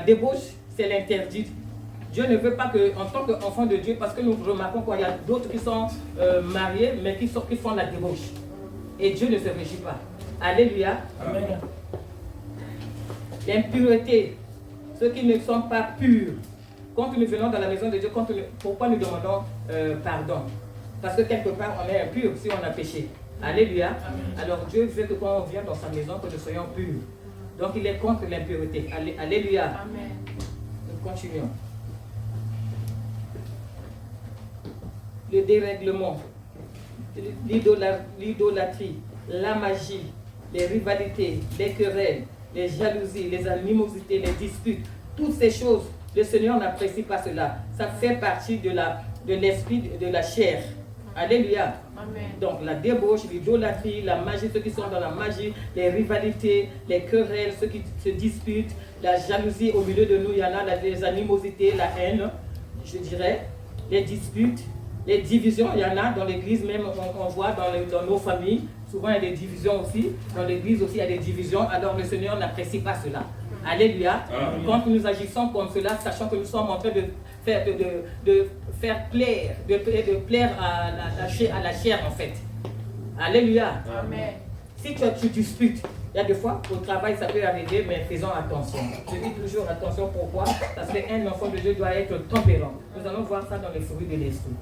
débauche, c'est l'interdit. Dieu ne veut pas que, en tant qu'enfant de Dieu, parce que nous remarquons qu'il y a d'autres qui sont mariés, mais qui font la débauche. Et Dieu ne se réjouit pas. Alléluia. Amen. L'impureté, ceux qui ne sont pas purs. Quand nous venons dans la maison de Dieu, pourquoi nous demandons pardon? Parce que quelque part, on est impur si on a péché. Alléluia. Amen. Alors Dieu veut que quand on vient dans sa maison, que nous soyons purs. Donc il est contre l'impureté. Alléluia. Amen. Nous continuons. Le dérèglement, l'idolâtrie, la magie, les rivalités, les querelles, les jalousies, les animosités, les disputes, toutes ces choses, le Seigneur n'apprécie pas cela. Ça fait partie de l'esprit de la chair. Alléluia. Amen. Donc la débauche, l'idolâtrie, la magie, ceux qui sont dans la magie, les rivalités, les querelles, ceux qui se disputent, la jalousie au milieu de nous, il y en a les animosités, la haine, je dirais, les disputes, les divisions, il y en a dans l'église, même on voit dans nos familles, souvent il y a des divisions aussi, dans l'église aussi il y a des divisions, alors le Seigneur n'apprécie pas cela. Alléluia. Amen. Quand nous agissons comme cela, sachant que nous sommes en train de faire plaire à la chair en fait. Alléluia. Amen. Si tu disputes, il y a des fois au travail ça peut arriver, mais faisons attention. Je dis toujours attention, pourquoi? Parce qu'un enfant de Dieu doit être tempérant. Nous allons voir ça dans les fruits de l'esprit.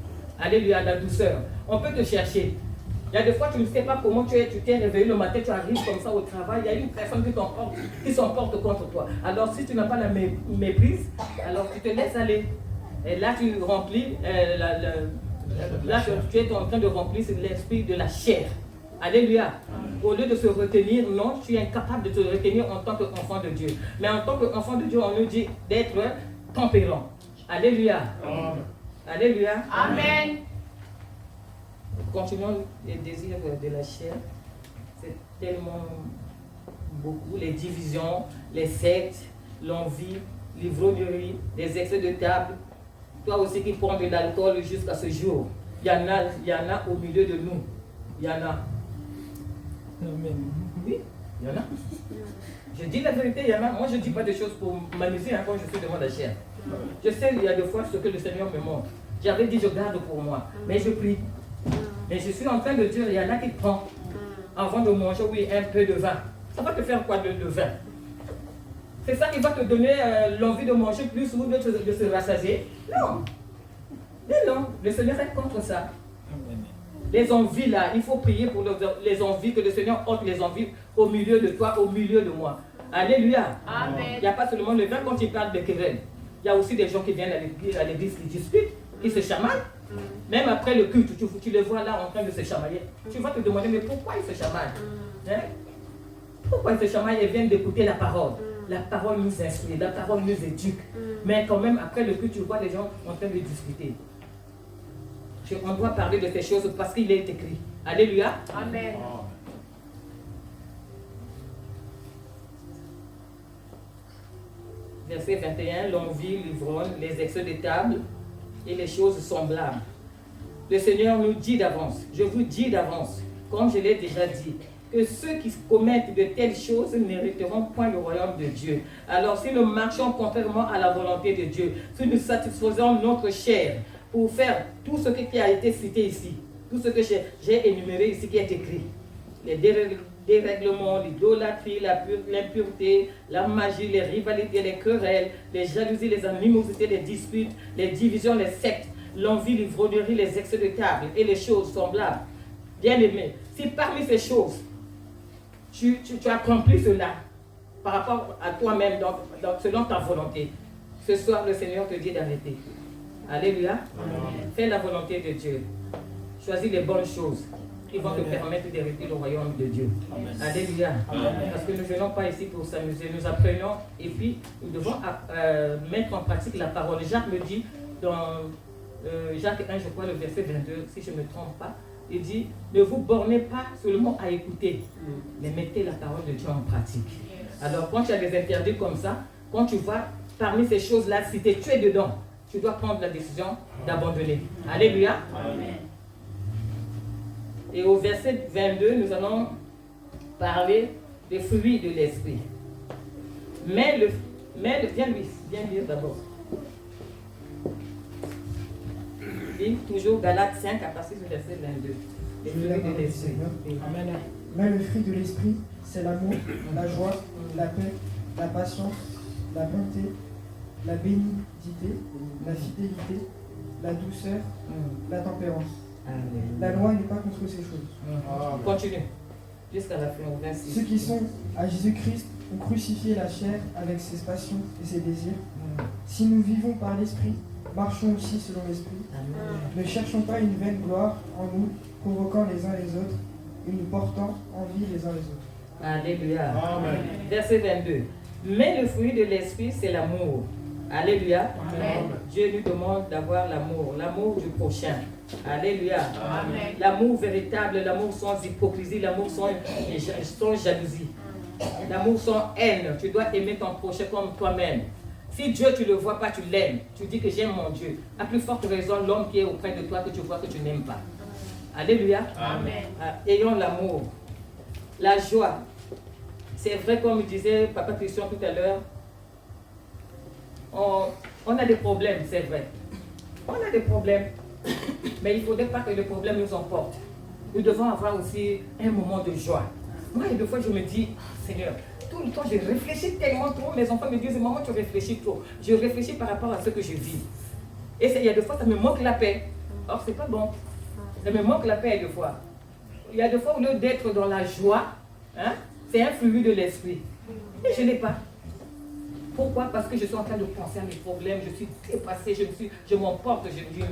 Alléluia, la douceur. On peut te chercher. Il y a des fois, tu ne sais pas comment tu t'es réveillé le matin, tu arrives comme ça au travail, il y a une personne qui s'emporte contre toi. Alors, si tu n'as pas la méprise, alors tu te laisses aller. Et là, tu remplis, là, tu es en train de remplir l'esprit de la chair. Alléluia. Au lieu de se retenir, non, tu es incapable de te retenir en tant qu'enfant de Dieu. Mais en tant qu'enfant de Dieu, on nous dit d'être tempérant. Alléluia. Amen. Alléluia. Amen. Continuons les désirs de la chair. C'est tellement beaucoup. Les divisions, les sectes, l'envie, l'ivrognerie, les excès de table. Toi aussi qui prends de l'alcool jusqu'à ce jour. Il y en a au milieu de nous. Il y en a. Amen. Oui, il y en a. Je dis la vérité, il y en a. Moi, je ne dis pas des choses pour m'amuser quand je suis devant la chair. Je sais, il y a des fois ce que le Seigneur me montre. J'avais dit, je garde pour moi. Mais je prie. Mais je suis en train de dire, il y en a qui prennent avant de manger, oui, un peu de vin. Ça va te faire quoi de vin? C'est ça qui va te donner l'envie de manger plus ou de se rassasier? Non. Mais non, le Seigneur est contre ça. Les envies là, il faut prier pour les envies, que le Seigneur ôte les envies au milieu de toi, au milieu de moi. Alléluia. Amen. Il n'y a pas seulement le vin quand il parle de querelle. Il y a aussi des gens qui viennent à l'église qui disputent, qui se chamaillent. Même après le culte, tu les vois là en train de se chamailler. Tu vas te demander, mais pourquoi ils se chamaillent? Hein? Pourquoi ils se chamaillent et viennent d'écouter la parole? La parole nous instruit, la parole nous éduque. Mais quand même, après le culte, tu vois les gens en train de discuter. On doit parler de ces choses parce qu'il est écrit. Alléluia. Amen. Verset 21, l'envie, l'ivrogne, les excès de table et les choses semblables. Le Seigneur nous dit d'avance, je vous dis d'avance, comme je l'ai déjà dit, que ceux qui commettent de telles choses ne mériteront point le royaume de Dieu. Alors si nous marchons contrairement à la volonté de Dieu, si nous satisfaisons notre chair pour faire tout ce qui a été cité ici, tout ce que j'ai énuméré ici qui est écrit, les dérèglements, l'idolâtrie, l'impureté, la magie, les rivalités, les querelles, les jalousies, les animosités, les disputes, les divisions, les sectes, l'envie, l'ivrognerie, les excès de table et les choses semblables. Bien-aimé, si parmi ces choses, tu accomplis cela par rapport à toi-même, selon ta volonté, ce soir le Seigneur te dit d'arrêter. Alléluia. Amen. Fais la volonté de Dieu. Choisis les bonnes choses qui vont te permettre d'hériter le royaume de Dieu. Amen. Alléluia. Amen. Parce que nous ne venons pas ici pour s'amuser, nous apprenons et puis nous devons mettre en pratique la parole. Jacques me dit dans Jacques 1, je crois, le verset 22, si je ne me trompe pas, il dit, ne vous bornez pas seulement à écouter, mais mettez la parole de Dieu en pratique. Alors quand tu as des interdits comme ça, quand tu vois parmi ces choses-là, si tu es dedans, tu dois prendre la décision d'abandonner. Alléluia. Amen. Et au verset 22, nous allons parler des fruits de l'esprit. Mais Mais viens lire d'abord. Lis toujours Galates 5 à partir du verset 22. Les fruits de l'esprit. Amen. Mais le fruit de l'esprit, c'est l'amour, la joie, la paix, la patience, la bonté, la bénignité, la fidélité, la douceur, la tempérance. La loi n'est pas contre ces choses. Continue. Jusqu'à la fin, au 26. Ceux qui sont à Jésus-Christ ont crucifié la chair avec ses passions et ses désirs. Si nous vivons par l'esprit, marchons aussi selon l'esprit. Ne cherchons pas une vaine gloire en nous, provoquant les uns les autres, et nous portant envie les uns les autres. Alléluia. Amen. Verset 22. Mais le fruit de l'esprit, c'est l'amour. Alléluia. Amen. Dieu nous demande d'avoir l'amour du prochain. Alléluia. Amen. L'amour véritable, l'amour sans hypocrisie, l'amour sans jalousie. L'amour sans haine. Tu dois aimer ton prochain comme toi-même. Si Dieu, tu ne le vois pas, tu l'aimes. Tu dis que j'aime mon Dieu. À plus forte raison, l'homme qui est auprès de toi, que tu vois que tu n'aimes pas. Alléluia. Amen. Ayons l'amour. La joie. C'est vrai, comme disait Papa Christian tout à l'heure, on a des problèmes, c'est vrai. On a des problèmes. Mais il ne faudrait pas que les problèmes nous emportent. Nous devons avoir aussi un moment de joie. Moi, il y a des fois, je me dis, Seigneur, tout le temps, je réfléchis tellement trop. Mes enfants me disent, maman, tu réfléchis trop. Je réfléchis par rapport à ce que je vis. Et il y a des fois, ça me manque la paix. Or, c'est pas bon. Ça me manque la paix des fois. Il y a des fois, au lieu d'être dans la joie, hein, c'est un flux de l'esprit. Et je n'ai pas. Pourquoi? Parce que je suis en train de penser à mes problèmes, je suis dépassée, je m'emporte, je me dis,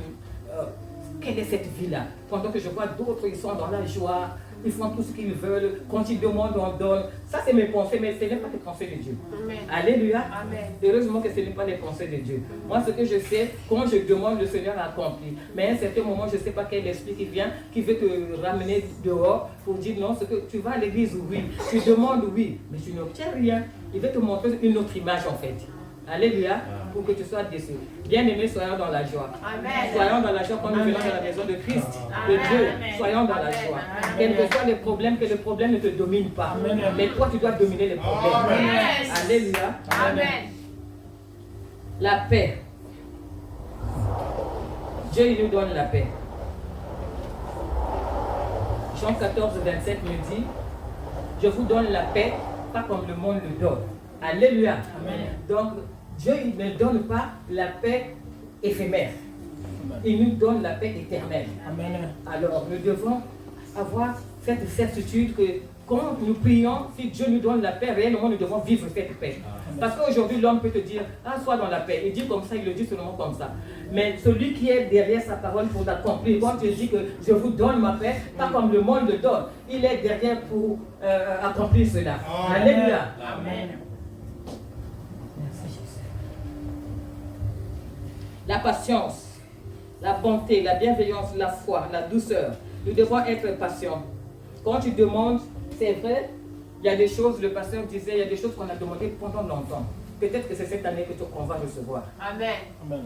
quelle est cette vie-là? Pendant que je vois d'autres, ils sont dans la joie, ils font tout ce qu'ils veulent, quand ils demandent, on donne. Ça, c'est mes pensées, mais ce n'est pas les pensées de Dieu. Amen. Alléluia. Amen. Heureusement que ce n'est pas les pensées de Dieu. Moi, ce que je sais, quand je demande, le Seigneur accomplit. Mais à un certain moment, je ne sais pas quel esprit qui vient, qui veut te ramener dehors pour dire non, ce que tu vas à l'église, oui. Tu demandes, oui, mais tu n'obtiens rien. Il veut te montrer une autre image, en fait. Alléluia, pour que tu sois déçu. Bien-aimés, soyons dans la joie. Amen. Soyons dans la joie quand nous venons dans la maison de Christ, de Dieu. Soyons dans la joie. Quels que soient les problèmes, que les problèmes ne te dominent pas. Mais toi, tu dois dominer les problèmes. Amen. Alléluia. Amen. La paix. Dieu, il nous donne la paix. Jean 14, 27 me dit, je vous donne la paix, pas comme le monde le donne. Alléluia. Amen. Donc, Dieu il ne donne pas la paix éphémère. Il nous donne la paix éternelle. Amen. Alors, nous devons avoir cette certitude que quand nous prions, si Dieu nous donne la paix, réellement, nous devons vivre cette paix. Parce qu'aujourd'hui, l'homme peut te dire, ah, sois dans la paix. Il dit comme ça, il le dit seulement comme ça. Mais celui qui est derrière sa parole pour l'accomplir, quand il dit que je vous donne ma paix, pas comme le monde le donne, il est derrière pour accomplir cela. Alléluia. Amen. Merci Jésus. La patience, la bonté, la bienveillance, la foi, la douceur. Nous devons être patients. Quand tu demandes, c'est vrai, il y a des choses, le pasteur disait, il y a des choses qu'on a demandées pendant longtemps. Peut-être que c'est cette année qu'on va recevoir. Amen. Amen.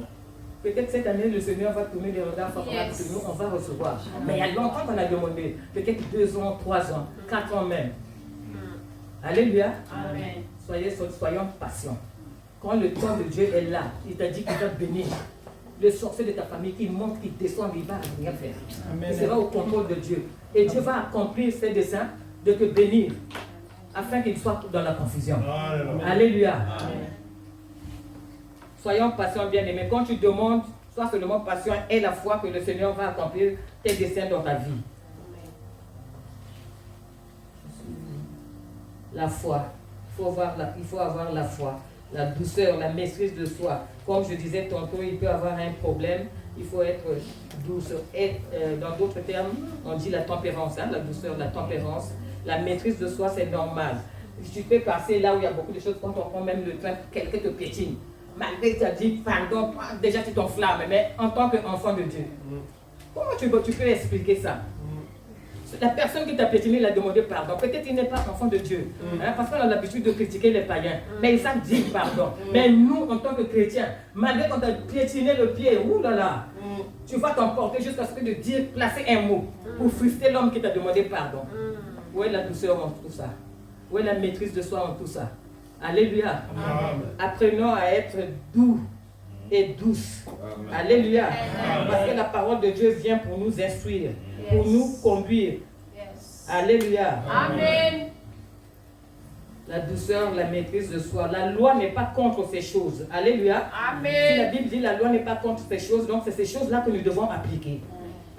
Peut-être cette année, le Seigneur va tourner les regards favorables sur nous, on va recevoir. Mais il y a longtemps qu'on a demandé, peut-être 2 ans, 3 ans, 4 ans même. Alléluia. Amen. Soyons patients. Quand le temps de Dieu est là, il t'a dit qu'il va bénir. Le sorcier de ta famille, il monte, il descend, il va rien faire. Amen. Il sera au contrôle de Dieu. Et Dieu va accomplir ses desseins de te bénir, afin qu'il soit dans la confusion. Alléluia. Soyons patients, bien-aimés. Quand tu demandes, sois seulement patient et la foi que le Seigneur va accomplir tes desseins dans ta vie. La foi. Il faut avoir la foi, la douceur, la maîtrise de soi. Comme je disais tantôt, il peut avoir un problème, il faut être douce. Et dans d'autres termes, on dit la tempérance, hein, la douceur, la tempérance. La maîtrise de soi, c'est normal. Tu peux passer là où il y a beaucoup de choses, quand on prend même le train, quelqu'un te piétine. Malgré que tu as dit pardon, déjà tu t'enflammes, mais en tant qu'enfant de Dieu, comment tu peux expliquer ça? La personne qui t'a piétiné, il a demandé pardon. Peut-être qu'il n'est pas enfant de Dieu, hein, parce qu'on a l'habitude de critiquer les païens, mais ils savent dire pardon. Mais nous, en tant que chrétiens, malgré qu'on t'a piétiné le pied, oulala, tu vas t'emporter jusqu'à ce que de dire, placer un mot pour frustrer l'homme qui t'a demandé pardon. Où est la douceur en tout ça? Où est la maîtrise de soi en tout ça? Alléluia. Amen. Apprenons à être doux et douces. Alléluia. Parce que la parole de Dieu vient pour nous instruire, pour nous conduire. Alléluia. Amen. La douceur, la maîtrise de soi. La loi n'est pas contre ces choses. Alléluia. Si la Amen. Bible dit la loi n'est pas contre ces choses, donc c'est ces choses-là que nous devons appliquer.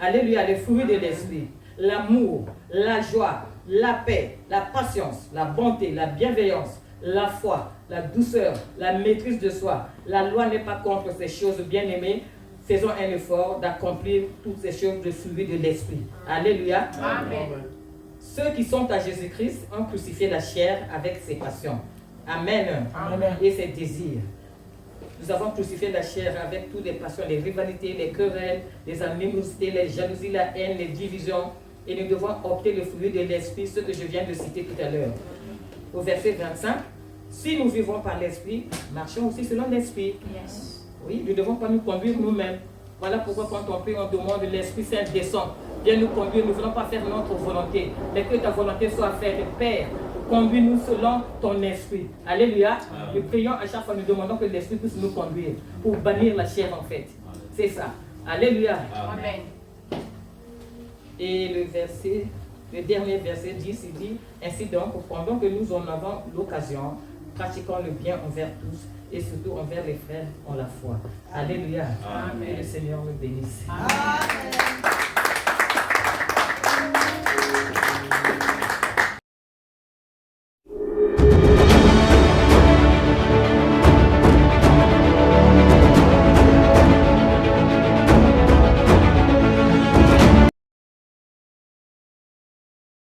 Alléluia. Les fruits de l'esprit. L'amour, la joie, la paix, la patience, la bonté, la bienveillance, la foi, la douceur, la maîtrise de soi. La loi n'est pas contre ces choses, bien-aimés. Faisons un effort d'accomplir toutes ces choses de fruits de l'esprit. Alléluia. Amen. Ceux qui sont à Jésus-Christ ont crucifié la chair avec ses passions. Amen. Amen. Et ses désirs. Nous avons crucifié la chair avec toutes les passions, les rivalités, les querelles, les animosités, les jalousies, la haine, les divisions. Et nous devons opter le fruit de l'esprit, ce que je viens de citer tout à l'heure. Au verset 25, si nous vivons par l'esprit, marchons aussi selon l'esprit. Yes. Oui, nous ne devons pas nous conduire nous-mêmes. Voilà pourquoi quand on prie, on demande l'Esprit Saint descend. Viens nous conduire, nous ne voulons pas faire notre volonté, mais que ta volonté soit faite. Père, conduis-nous selon ton esprit. Alléluia. Nous prions à chaque fois, nous demandons que l'Esprit puisse nous conduire pour bannir la chair en fait. C'est ça. Alléluia. Amen. Et le dernier verset 10, il dit, ainsi donc, pendant que nous en avons l'occasion, pratiquons le bien envers tous et surtout envers les frères en la foi. Alléluia. Amen. Que le Seigneur nous bénisse. Amen.